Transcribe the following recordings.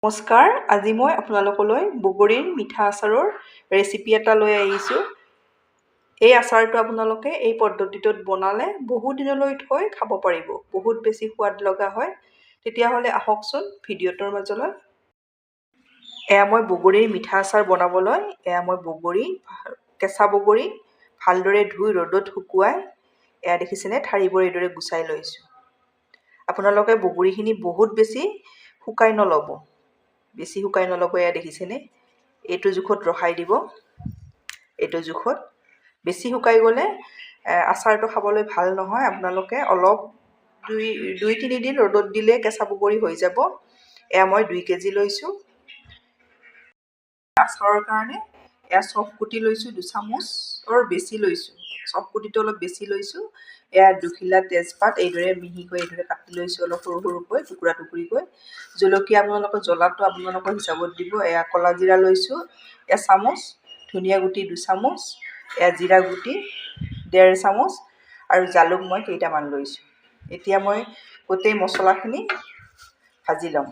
নমস্কাৰ, আজি মই আপোনালোকলৈ বগৰীৰ মিঠা আচাৰৰ ৰেচিপি এটা লৈ আহিছোঁ। এই আচাৰটো আপোনালোকে এই পদ্ধতিটোত বনালে বহু দিনলৈ থৈ খাব পাৰিব। বহুত বেছি সোৱাদ লগা হয়। তেতিয়াহ'লে আহকচোন ভিডিঅ'টোৰ মাজলৈ। এয়া মই বগৰীৰ মিঠা আচাৰ বনাবলৈ কেঁচা বগৰী ভালদৰে ধুই ৰ'দত শুকুৱাই এয়া দেখিছেনে ঠাৰিবোৰ এইদৰে গুচাই লৈছোঁ। আপোনালোকে বগৰীখিনি বহুত বেছি শুকাই নল'ব। বেছি শুকাই নল'ব, এয়া দেখিছেনে এইটো জোখত ৰখাই দিব। এইটো জোখত বেছি শুকাই গ'লে আচাৰটো খাবলৈ ভাল নহয়। আপোনালোকে অলপ 2-3 দিন ৰ'দত দিলে কেঁচা বগৰী হৈ যাব। এয়া মই 2 কেজি লৈছোঁ। আচাৰৰ কাৰণে এয়া চফগুটি লৈছোঁ 2 চামুচৰ বেছি লৈছোঁ। চফগুটিটো অলপ বেছি লৈছোঁ। এয়া 2 খিলা তেজপাত এইদৰে মিহিকৈ এইদৰে কাটি লৈছোঁ, অলপ সৰু সৰুকৈ টুকুৰা টুকুৰিকৈ। জলকীয়া আপোনালোকৰ জ্বলাটো আপোনালোকৰ হিচাপত দিব। এয়া ক'লা জিৰা লৈছোঁ 1 চামুচ, ধনিয়া গুটি 2 চামুচ, এয়া জিৰা গুটি 1.5 চামুচ আৰু জালুক মই কেইটামান লৈছোঁ। এতিয়া মই গোটেই মছলাখিনি ভাজি ল'ম।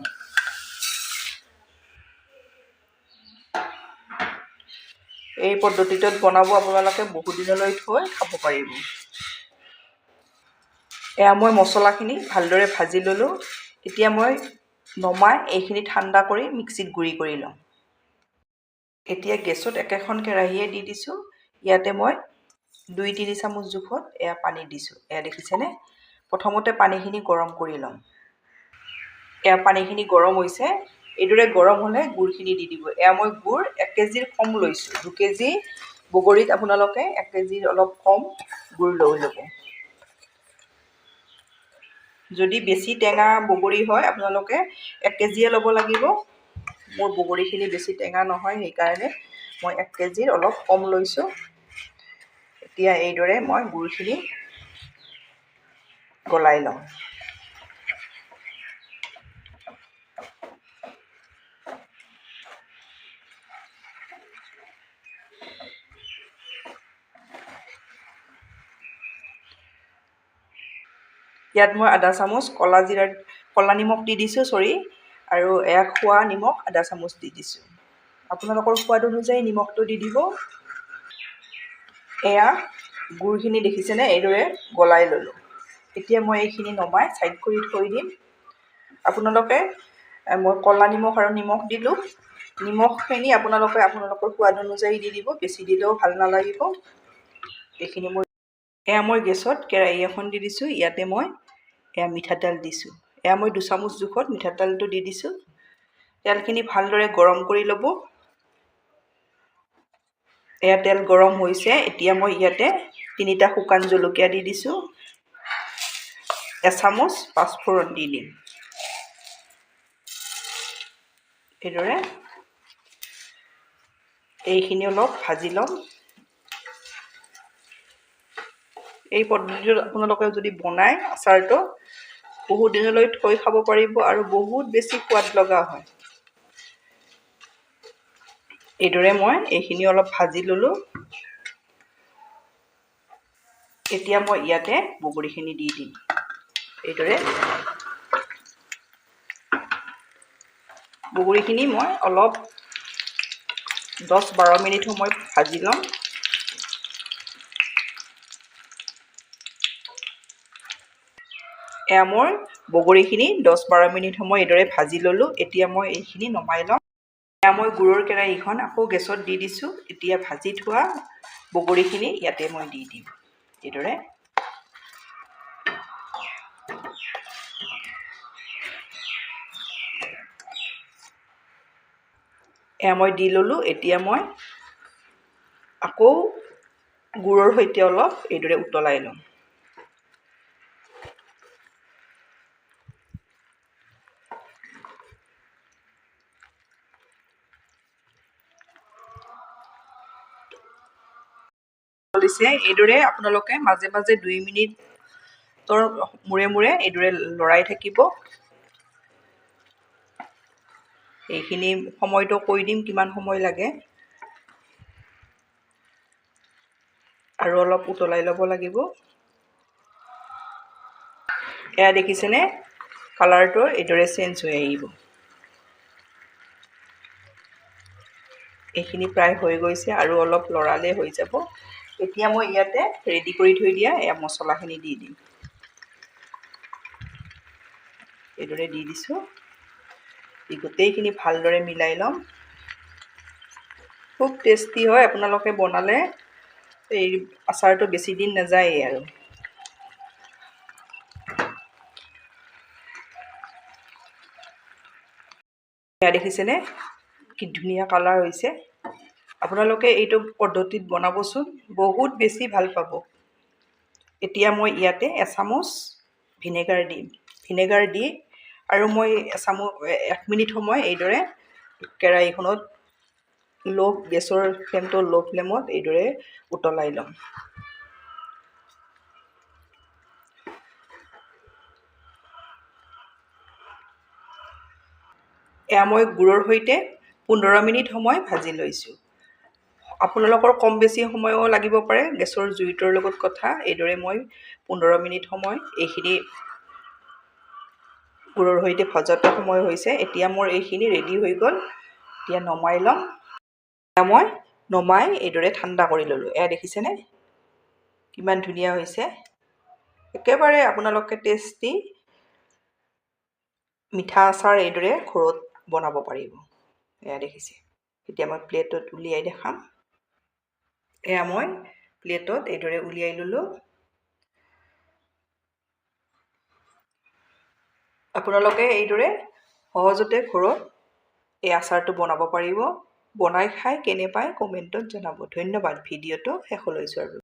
এই পদ্ধতিটোত বনাব আপোনালোকে বহু দিনলৈ থৈ খাব পাৰিব। এয়া মই মছলাখিনি ভালদৰে ভাজি ল'লোঁ। এতিয়া মই নমাই এইখিনি ঠাণ্ডা কৰি মিক্সিত গুড়ি কৰি ল'ম। এতিয়া গেছত একেখন কেৰাহীয়ে দি দিছোঁ। ইয়াতে মই 2-3 চামুচ জোখত এয়া পানী দিছোঁ। এয়া দেখিছেনে প্ৰথমতে পানীখিনি গৰম কৰি ল'ম। এয়া পানীখিনি গৰম হৈছে। এইদৰে গৰম হ'লে গুড়খিনি দি দিব। এয়া মই গুড় 1 কেজিৰ কম লৈছোঁ। 2 কেজি বগৰীত আপোনালোকে 1 কেজিৰ অলপ কম গুড় লৈ ল'ব। যদি বেছি টেঙা বগৰী হয় আপোনালোকে 1 কেজিয়ে ল'ব লাগিব। মোৰ বগৰীখিনি বেছি টেঙা নহয়, সেইকাৰণে মই 1 কেজিৰ অলপ কম লৈছোঁ। এতিয়া এইদৰে মই গুড়খিনি গলাই লওঁ। ইয়াত মই আধা চামুচ ক'লা নিমখ দি দিছোঁ আৰু এয়া খোৱা নিমখ আধা চামুচ দি দিছোঁ। আপোনালোকৰ সোৱাদ অনুযায়ী নিমখটো দি দিব। এয়া গুড়খিনি দেখিছেনে এইদৰে গলাই ল'লোঁ। এতিয়া মই এইখিনি নমাই ছাইড কৰি থৈ দিম। আপোনালোকে মই ক'লা নিমখ আৰু নিমখ দিলোঁ। নিমখখিনি আপোনালোকৰ সোৱাদ অনুযায়ী দি দিব। বেছি দিলেও ভাল নালাগিব। এইখিনি এয়া মই গেছত কেৰাহী এখন দি দিছোঁ। ইয়াতে মই এয়া মিঠাতেল দিছোঁ। এয়া মই 2 চামুচ জোখত মিঠাতেলটো দি দিছোঁ। তেলখিনি ভালদৰে গৰম কৰি ল'ব। এয়া তেল গৰম হৈছে। এতিয়া মই ইয়াতে 3টা শুকান জলকীয়া দি দিছোঁ। 1 চামুচ পাঁচফোৰণ দি দিম। এইদৰে এইখিনি অলপ ভাজি ল'ম। এই পদ্ধতিটোত আপোনালোকে যদি বনায় আচাৰটো বহুত দিনলৈ থৈ খাব পাৰিব আৰু বহুত বেছি সোৱাদ লগা হয়। এইদৰে মই এইখিনি অলপ ভাজি ল'লোঁ। এতিয়া মই ইয়াতে বগৰীখিনি দি দিম। এইদৰে বগৰীখিনি মই অলপ 10-12 মিনিট সময় ভাজি ল'ম। এয়া মই বগৰীখিনি 10-12 মিনিট সময় এইদৰে ভাজি ল'লোঁ। এতিয়া মই এইখিনি নমাই ল'ম। এয়া মই গুড়ৰ কেৰাহীখন আকৌ গেছত দি দিছোঁ। এতিয়া ভাজি থোৱা বগৰীখিনি ইয়াতে মই দি দিম। এইদৰে এয়া মই দি ল'লোঁ। এতিয়া মই আকৌ গুড়ৰ সৈতে অলপ এইদৰে উতলাই ল'ম। এইদৰে আপোনালোকে মাজে মাজে 2 মিনিটৰ মূৰে এইদৰে লৰাই থাকিব। এইখিনি সময়টো কৈ দিম কিমান সময় লাগে। আৰু অলপ উতলাই ল'ব লাগিব। এয়া দেখিছেনে কালাৰটো এইদৰে চেঞ্জ হৈ আহিব। এইখিনি প্ৰায় হৈ গৈছে আৰু অলপ লৰালে হৈ যাব। এতিয়া মই ইয়াতে ৰেডি কৰি থৈ দিয়া এয়া মছলাখিনি দি দিম। এইদৰে দি দিছোঁ। দি গোটেইখিনি ভালদৰে মিলাই ল'ম। খুব টেষ্টি হয়, আপোনালোকে বনালে এই আচাৰটো বেছি দিন নাযায়েই আৰু। এয়া দেখিছেনে কি ধুনীয়া কালাৰ হৈছে। আপোনালোকে এইটো পদ্ধতিত বনাবচোন, বহুত বেছি ভাল পাব। এতিয়া মই ইয়াতে এচামুচ ভিনেগাৰ দিম। ভিনেগাৰ দি আৰু মই 1 মিনিট সময় এইদৰে কেৰাহীখনত গেছৰ ফ্লেমটো ল' ফ্লেমত এইদৰে উতলাই ল'ম। এয়া মই গুড়ৰ সৈতে 15 মিনিট সময় ভাজি লৈছোঁ। আপোনালোকৰ কম বেছি সময়ো লাগিব পাৰে, গেছৰ জুইটোৰ লগত কথা। এইদৰে মই 15 মিনিট সময় এইখিনি গুড়ৰ সৈতে ভজাটো সময় হৈছে। এতিয়া মোৰ এইখিনি ৰেডি হৈ গ'ল। এতিয়া নমাই ল'ম। এতিয়া মই নমাই এইদৰে ঠাণ্ডা কৰি ল'লোঁ। এয়া দেখিছেনে কিমান ধুনীয়া হৈছে। একেবাৰে আপোনালোকে টেষ্টি মিঠা আচাৰ এইদৰে ঘৰত বনাব পাৰিব। এয়া দেখিছে। এতিয়া মই প্লেটত উলিয়াই দেখাম। এয়া মই প্লেটত এইদৰে উলিয়াই ল'লোঁ। আপোনালোকে এইদৰে সহজতে ঘৰত এই আচাৰটো বনাব পাৰিব। বনাই খাই কেনে পায় কমেণ্টত জনাব। ধন্যবাদ ভিডিঅ'টো শেষলৈ চোৱাৰ বাবে।